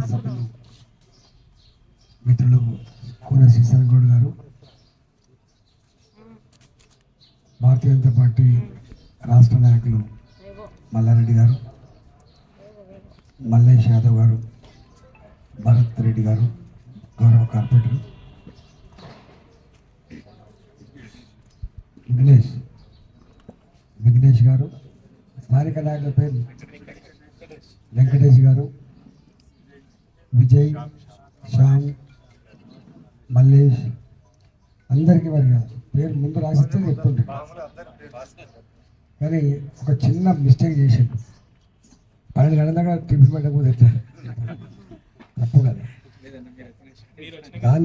శాసనసభ్యులు మిత్రులు కూన శ్రీశైలం గారు, భారతీయ జనతా పార్టీ రాష్ట్ర నాయకులు మల్లారెడ్డి గారు, మల్లేష్ యాదవ్ గారు, భరత్ రెడ్డి గారు, గౌరవ కార్పొరేటర్ విఘ్నేష్ గారు, స్థానిక నాయకుల పేరు వెంకటేష్ గారు, విజయ్, శ్యామ్, మల్లేష్, అందరికీ మరి పేరు ముందు రాసిస్తే చెప్తుంటే కానీ ఒక చిన్న మిస్టేక్ చేసిండు. 12 గంటల దాకా టిఫిన్ పెట్టకపోతే తప్పు కదా.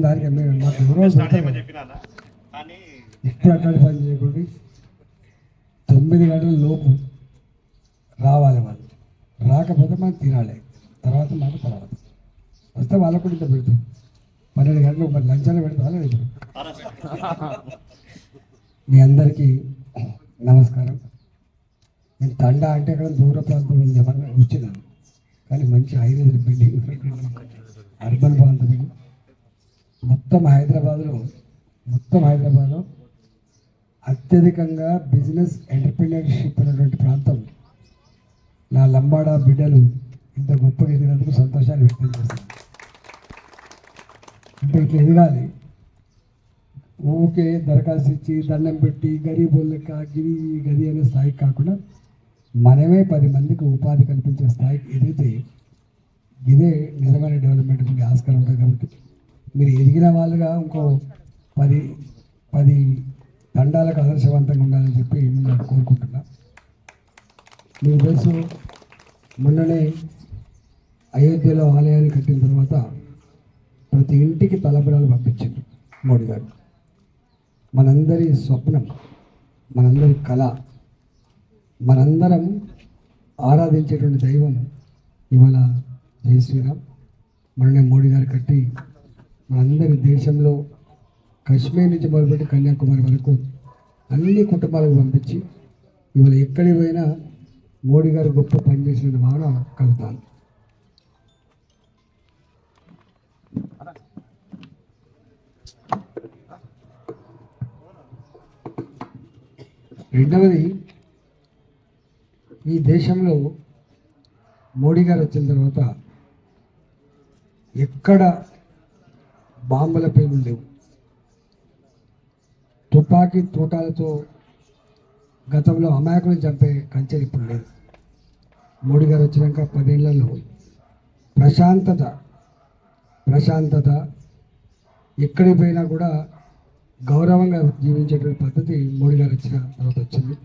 దానికి మాకు ఎవరో ఇప్పుడు అట్లాంటి పని చేయకూడదు. 9 గంటల లోపు రావాలి వాళ్ళు, రాకపోతే మనం తినాలి, తర్వాత వస్తే వాళ్ళకు కూడా ఇంత పెడతాం. 12 గంటలు మరి లంచాలు పెడతారా లేదు. మీ అందరికీ నమస్కారం. నేను తండా అంటే అక్కడ దూర ప్రాంతం ఏమన్నా వచ్చినాను, కానీ మంచి హైదరాబాద్ బిల్డింగ్, అర్బన్ ప్రాంతం ఇది. మొత్తం హైదరాబాద్లో అత్యధికంగా బిజినెస్ ఎంటర్ప్రీనర్షిప్ ఉన్నటువంటి ప్రాంతం. నా లంబాడా బిడ్డలు ఇంత గొప్పగా ఎదిగినందుకు సంతోషాన్ని వ్యక్తం చేస్తాను. అంటే ఇట్లా ఎదగాలి, ఊకే దరఖాస్తు ఇచ్చి దండం పెట్టి గరీబోళ్ళ గది అనే స్థాయికి కాకుండా మనమే 10 మందికి ఉపాధి కల్పించే స్థాయికి ఎదిగితే ఇదే నిజమైన డెవలప్మెంట్కి ఆస్కారం ఉంటుంది. కాబట్టి మీరు ఎదిగిన వాళ్ళుగా ఇంకో 10 తండాలకు ఆదర్శవంతంగా ఉండాలని చెప్పి నేను కోరుకుంటున్నా. మీకు తెలుసు, మొన్ననే అయోధ్యలో ఆలయాన్ని కట్టిన తర్వాత ప్రతి ఇంటికి తలబిడాలు పంపించారు మోడీ గారు. మనందరి స్వప్నం, మనందరి కళ, మనందరం ఆరాధించేటువంటి దైవం ఇవాళ జై శ్రీరామ్. మొన్ననే మోడీ గారు కట్టి మనందరి దేశంలో కాశ్మీర్ నుంచి మొదలుపెట్టి కన్యాకుమారి వరకు అన్ని కుటుంబాలకు పంపించి ఇవాళ ఎక్కడికి పోయినా మోడీ గారు గొప్ప పనిచేసిన భావన కలుగుతాను. రెండవది, ఈ దేశంలో మోడీ గారు వచ్చిన తర్వాత ఎక్కడ బాంబుల పేర్లు లేవు, తుపాకీ తూటాలతో గతంలో అమాయకులను చంపే కంచెలు ఇప్పుడు లేదు. మోడీ గారు వచ్చినాక 10 ఏళ్లలో ప్రశాంతత ఎక్కడికి పోయినా కూడా గౌరవంగా జీవించేటువంటి పద్ధతి మోడీ గారు వచ్చిన తర్వాత వచ్చింది.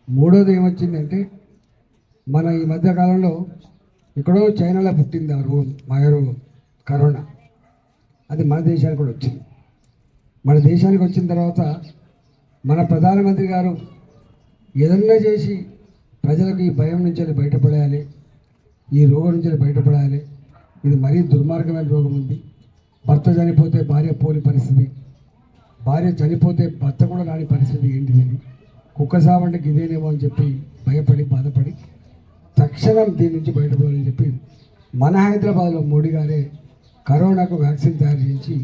మూడోది ఏమొచ్చిందంటే, మన ఈ మధ్యకాలంలో ఎక్కడో చైనాలో పుట్టింది ఆ రోగం, మాయరోగం, కరోనా. అది మన దేశానికి కూడా వచ్చింది. మన దేశానికి వచ్చిన తర్వాత మన ప్రధానమంత్రి గారు ఏదన్నా చేసి ప్రజలకు ఈ భయం నుంచి బయటపడేయాలి, ఈ రోగం నుంచి బయటపడాలి. ఇది మరీ దుర్మార్గమైన రోగం ఉంది. భర్త చనిపోతే భార్య పోని పరిస్థితి, భార్య చనిపోతే భర్త కూడా రాని పరిస్థితి ఏంటిది, కుక్క సావంటే ఇదేనేమో అని చెప్పి భయపడి బాధపడి తక్షణం దీని నుంచి బయటపడాలని చెప్పి మన హైదరాబాద్లో మోడీ గారే కరోనాకు వ్యాక్సిన్ తయారు చేయించి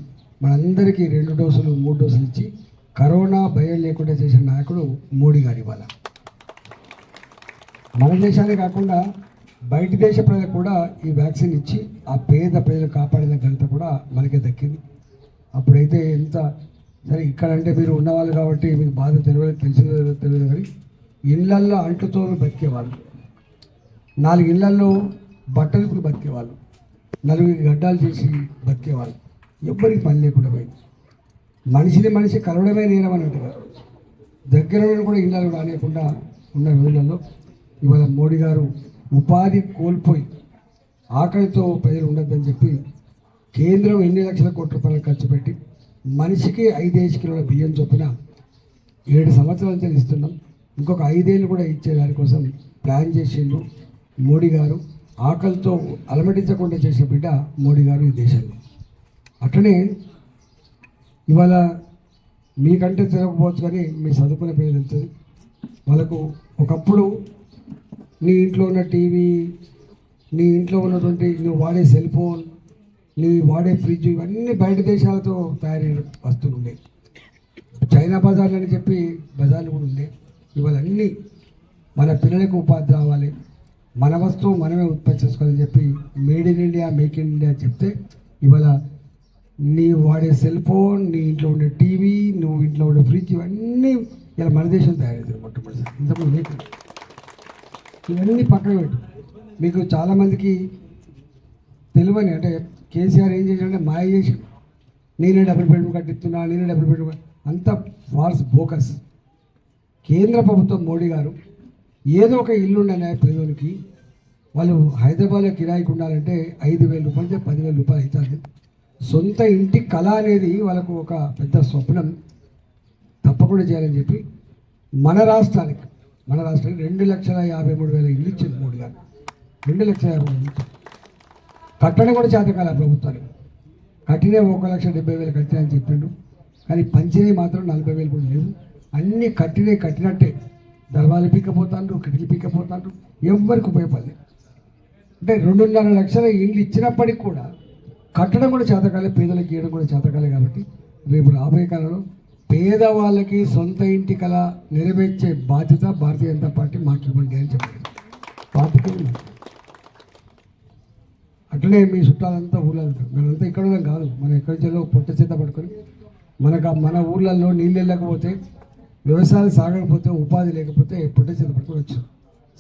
మనందరికీ 2 డోసులు 3 డోసులు ఇచ్చి కరోనా భయం లేకుండా చేసిన నాయకుడు మోడీ గారి. ఇవాళ మన దేశాన్ని కాకుండా బయట దేశ ప్రజలకు కూడా ఈ వ్యాక్సిన్ ఇచ్చి ఆ పేద ప్రజలు కాపాడిన ఘనత కూడా మనకే దక్కింది. అప్పుడైతే ఎంత సరే, ఇక్కడంటే మీరు ఉన్నవాళ్ళు కాబట్టి మీకు బాధ తెలియదు కానీ ఇళ్లల్లో అంటుతో బతికేవాళ్ళు, 4 ఇళ్లల్లో బట్టలు బతికేవాళ్ళు, 4 గడ్డాలు చేసి బతికేవాళ్ళు, ఎవ్వరికి పని లేకుండా పోయింది. మనిషి కలవడమే నేరం అన్నట్టుగా దగ్గర కూడా ఇళ్ళలో రానియకుండా ఉన్న రోజులలో ఇవాళ మోడీ గారు ఉపాధి కోల్పోయి ఆకలితో ప్రజలు ఉండద్దని చెప్పి కేంద్రం ఎన్ని లక్షల కోట్ల రూపాయలు ఖర్చు పెట్టి మనిషికి 5 కిలోల బియ్యం చొప్పున 7 సంవత్సరాల నుంచి ఇస్తున్నాం. ఇంకొక 5 ఏళ్ళు కూడా ఇచ్చే దానికోసం ప్లాన్ చేసిండు మోడీ గారు. ఆకలితో అలమటించకుండా చేసిన బిడ్డ మోడీ గారు ఈ దేశంలో. అట్లనే ఇవాళ మీకంటే తిరగకపోవచ్చు కానీ మీ చదువుకునే పేరు వెళ్తుంది వాళ్ళకు. ఒకప్పుడు నీ ఇంట్లో ఉన్న టీవీ, నీ ఇంట్లో ఉన్నటువంటి నువ్వు వాడే సెల్ ఫోన్, నీ వాడే ఫ్రిడ్జ్, ఇవన్నీ బయట దేశాలతో తయారైన వస్తువులు ఉన్నాయి. చైనా బజార్లు అని చెప్పి బజార్లు కూడా ఉన్నాయి. ఇవాళ అన్నీ మన పిల్లలకు ఉపాధి రావాలి, మన వస్తువు మనమే ఉత్పత్తి చేసుకోవాలని చెప్పి made in India, make in India చెప్తే ఇవాళ నీ వాడే సెల్ ఫోన్, నీ ఇంట్లో ఉండే టీవీ, నువ్వు ఇంట్లో ఉండే ఫ్రిడ్జ్, ఇవన్నీ ఇలా మన దేశం తయారవుతుంది మొట్టమొదటిసారి. ఇంతకుముందు మీకు ఇవన్నీ పక్కన పెట్టు. మీకు చాలామందికి తెలియని అంటే కేసీఆర్ ఏం చేశాడంటే మాయ చేసి నేనే డబుల్ బెడ్రూమ్ కట్టిస్తున్నా, నేనే డబుల్ బెడ్రూమ్, అంత ఫాల్స్ బోకస్. కేంద్ర ప్రభుత్వం మోడీ గారు ఏదో ఒక ఇల్లు ఉండనే పేదోనికి, వాళ్ళు హైదరాబాద్లో కిరాయికి ఉండాలంటే 5,000 రూపాయలు 10,000 రూపాయలు అవుతుంది. సొంత ఇంటి కళ అనేది వాళ్ళకు ఒక పెద్ద స్వప్నం, తప్పకుండా చేయాలని చెప్పి మన రాష్ట్రానికి 2,53,000 ఇల్లు ఇచ్చింది మోడీ గారు. 2,50,000 కట్టడం కూడా చేతకాల ప్రభుత్వానికి. కట్టినే 1,70,000 కట్టినా అని చెప్పిండు, కానీ పంచినవి మాత్రం 40,000 కూడా లేవు. అన్నీ కట్టినట్టే దర్వాలు పీక్కపోతాండ్రు, కిటికీ పీక్కపోతాండ్రు, ఎవరికి ఉపయోగపడలేదు. అంటే 2.5 లక్షల ఇల్లు ఇచ్చినప్పటికి కూడా కట్టడం కూడా చేతకాలే, పేదలకు ఇవ్వడం కూడా చేతకాలే. కాబట్టి రేపు రాబోయే కాలంలో పేదవాళ్ళకి సొంత ఇంటి కళ నెరవేర్చే బాధ్యత భారతీయ జనతా పార్టీ మాకు ఇవ్వండి అని చెప్పారు. పార్టీకి అట్లనే మీ చుట్టాలంతా ఊళ్ళో ఉంటారు. మనంతా ఇక్కడ కాదు, మనం ఎక్కడి నుంచో పొట్ట చేత పట్టుకొని మన ఊళ్ళల్లో నీళ్ళు వెళ్ళకపోతే, వ్యవసాయాలు సాగకపోతే, ఉపాధి లేకపోతే పొట్ట చేత పట్టుకొని వచ్చాం.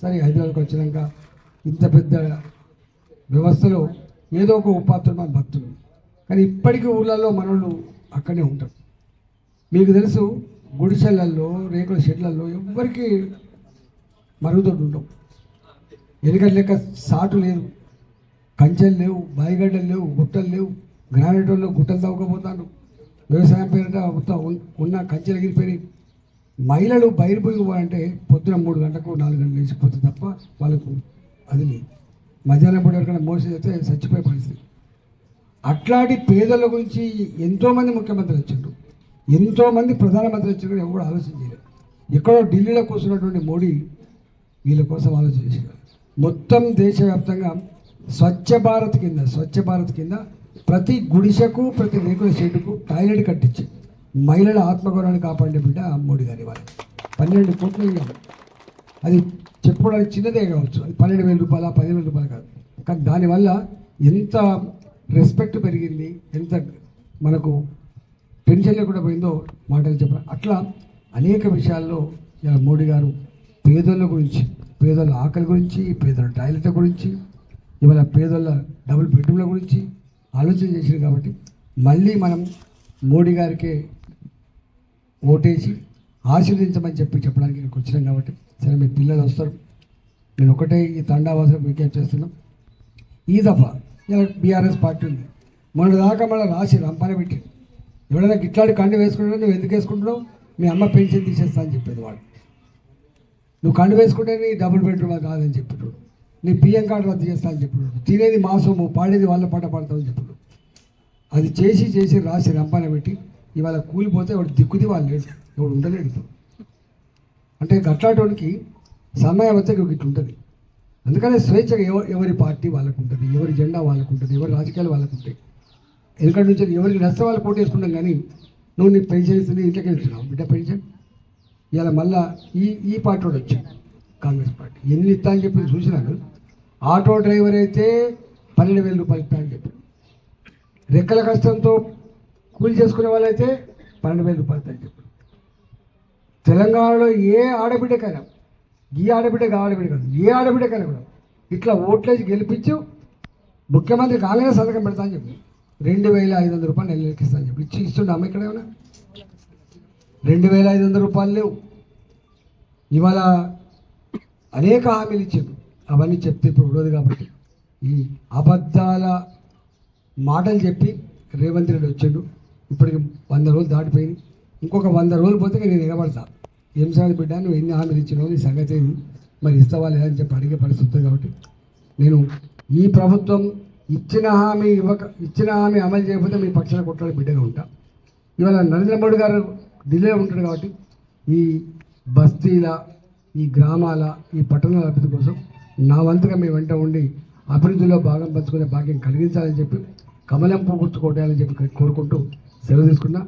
సరే హైదరాబాద్కి వచ్చినాక ఇంత పెద్ద వ్యవస్థలో ఏదో ఒక ఉపాధితో మనం భక్తులు, కానీ ఇప్పటికీ ఊళ్ళల్లో మనోళ్ళు అక్కడే ఉంటారు. మీకు తెలుసు, గుడిసెలల్లో, రేకుల షెడ్లలో ఎవ్వరికి మరుగుదొడ్డు ఉండవు. ఎన్నికల లెక్క సాటు లేదు, కంచెలు లేవు, బాయిగడ్డలు లేవు, గుట్టలు లేవు, గ్రానైట్ వాళ్ళు గుట్టలు తవ్వకపోతాను. వ్యవసాయం పేరిట మొత్తం ఉన్న కంచెలు ఎగిరిపోయి మహిళలు బయలుపోయిపోవాలంటే పొద్దున 3 గంటలకు 4 గంటలు లేచిపోతుంది తప్ప వాళ్ళకు అది లేదు. మధ్యాహ్నం పూట ఎవరికైనా మోసం చేస్తే చచ్చిపోయే పరిస్థితి. అట్లాంటి పేదల గురించి ఎంతోమంది ముఖ్యమంత్రులు వచ్చిండ్రు, ఎంతోమంది ప్రధానమంత్రి వచ్చిండ్రు, ఎవరు ఆలోచన చేయలేదు. ఎక్కడో ఢిల్లీలో కూర్చున్నటువంటి మోడీ వీళ్ళ కోసం ఆలోచన చేశారు. మొత్తం దేశవ్యాప్తంగా స్వచ్ఛ భారత్ కింద ప్రతి గుడిసెకు, ప్రతి రేకుల షెడ్డుకు టాయిలెట్ కట్టించి మహిళల ఆత్మగౌరవాన్ని కాపాడే బిడ్డ మోడీ గారి వాళ్ళు 12 కోట్లు ఇవ్వాలి. అది చెప్పుకోవడానికి చిన్నదే కావచ్చు, అది 12,000 రూపాయల 10,000 రూపాయలు కాదు, కానీ దానివల్ల ఎంత రెస్పెక్ట్ పెరిగింది, ఎంత మనకు టెన్షన్ లేకుండా పోయిందో మాటలు చెప్పాలి. అట్లా అనేక విషయాల్లో ఇలా మోడీ గారు పేదల గురించి, పేదల ఆకలి గురించి, పేదల టాయిలెట్ల గురించి, ఇవాళ పేదల డబుల్ బెడ్రూమ్ల గురించి ఆలోచన చేసింది. కాబట్టి మళ్ళీ మనం మోడీ గారికే ఓటేసి ఆశీర్వదించమని చెప్పడానికి ఇక్కడికి వచ్చినాం. కాబట్టి సరే, మీ పిల్లలు వస్తారు, నేను ఒకటే ఈ తండావాసం విజ్ఞప్తి చేస్తున్నాం. ఈ దఫా ఇలా బీఆర్ఎస్ పార్టీ ఉంది, మొన్నటి దాకా మళ్ళీ రాసి రంపాన పెట్టి ఎవడైనా గిట్లాడి కండు వేసుకుంటున్నా, నువ్వు ఎందుకు వేసుకుంటున్నావు, మీ అమ్మ పెన్షన్ తీసేస్తా అని చెప్పేది వాడు. నువ్వు కండు వేసుకుంటే నీ డబుల్ బెడ్రూమ్ కాదని చెప్పాడు, నీ పిఎం కార్డు రద్దు చేస్తా అని చెప్పాడు, తినేది మాసము, పాడేది వాళ్ళ పాట పాడతామని చెప్పాడు. అది చేసి రాసి రంపాన పెట్టి ఇవాళ కూలిపోతే ఎవడు దిక్కుది వాళ్ళు లేడు, ఎవడు ఉండలేడు. ఇప్పుడు అంటే గట్లాటోనికి సమయం వచ్చే ఇట్లా ఉంటుంది. అందుకనే స్వేచ్ఛగా ఎవరి పార్టీ వాళ్ళకు ఉంటుంది, ఎవరి జెండా వాళ్ళకు ఉంటుంది, ఎవరి రాజకీయాలు వాళ్ళకు ఉంటాయి. ఎందుకంటే నుంచి ఎవరికి నచ్చ వాళ్ళు పోటీ వేసుకుంటాం. కానీ నువ్వు నీ పెన్షన్ ఇస్తుంది, ఇంట్లోకి వెళ్తున్నావు బిడ్డ పెన్షన్. ఇవాళ మళ్ళా ఈ పార్టీ వాడు వచ్చింది, కాంగ్రెస్ పార్టీ. ఎన్ని ఇస్తా అని చెప్పి చూసినాను. ఆటో డ్రైవర్ అయితే 12,000 రూపాయలు ఇస్తా అని చెప్పి, రెక్కల కష్టంతో కూలి చేసుకునే వాళ్ళైతే 12,000 రూపాయలు అని చెప్పి. తెలంగాణలో ఏ ఆడబిడ్డకైనా, ఈ ఆడబిడ్డ ఆడబిడ్డ కాదు, ఏ ఆడబిడ్డకైనా కూడా ఇట్లా ఓట్లేసి గెలిపించు ముఖ్యమంత్రి కాంగ్రెస్ సంతకం పెడతా అని చెప్పి 2,500 రూపాయలు నెలకి ఇస్తా అని చెప్పి ఇస్తుండే అమ్మ. ఇక్కడ ఏమన్నా 2,500 రూపాయలు లేవు. ఇవాళ అనేక హామీలు ఇచ్చారు, అవన్నీ చెప్తే ఇప్పుడు ఉండదు. కాబట్టి ఈ అబద్ధాల మాటలు చెప్పి రేవంత్ రెడ్డి వచ్చాడు. ఇప్పటికి 100 రోజులు దాటిపోయింది, ఇంకొక 100 రోజులు పోతే నేను నిలబడతా. ఏం సార్ బిడ్డ, నువ్వు ఎన్ని హామీలు ఇచ్చినావు, నీ సంగతి ఏంది, మరి ఇస్తావా లేదని చెప్పి అడిగే పరిస్థితి. కాబట్టి నేను ఈ ప్రభుత్వం ఇచ్చిన హామీ అమలు చేయకపోతే మీ పక్షాన కొట్టాలి బిడ్డగా ఉంటా. ఇవాళ నరేంద్ర మోడీ గారు ఢిల్లీలో ఉంటాడు. కాబట్టి ఈ బస్తీల, ఈ గ్రామాల, ఈ పట్టణాల అభివృద్ధి కోసం నా వంతుగా మీ వెంట ఉండి అభివృద్ధిలో భాగం పంచుకునే భాగ్యం కలిగించాలని చెప్పి కమలం పువ్వు గుర్తు కొట్టాలని చెప్పి కోరుకుంటూ సెలవు తీసుకున్నా.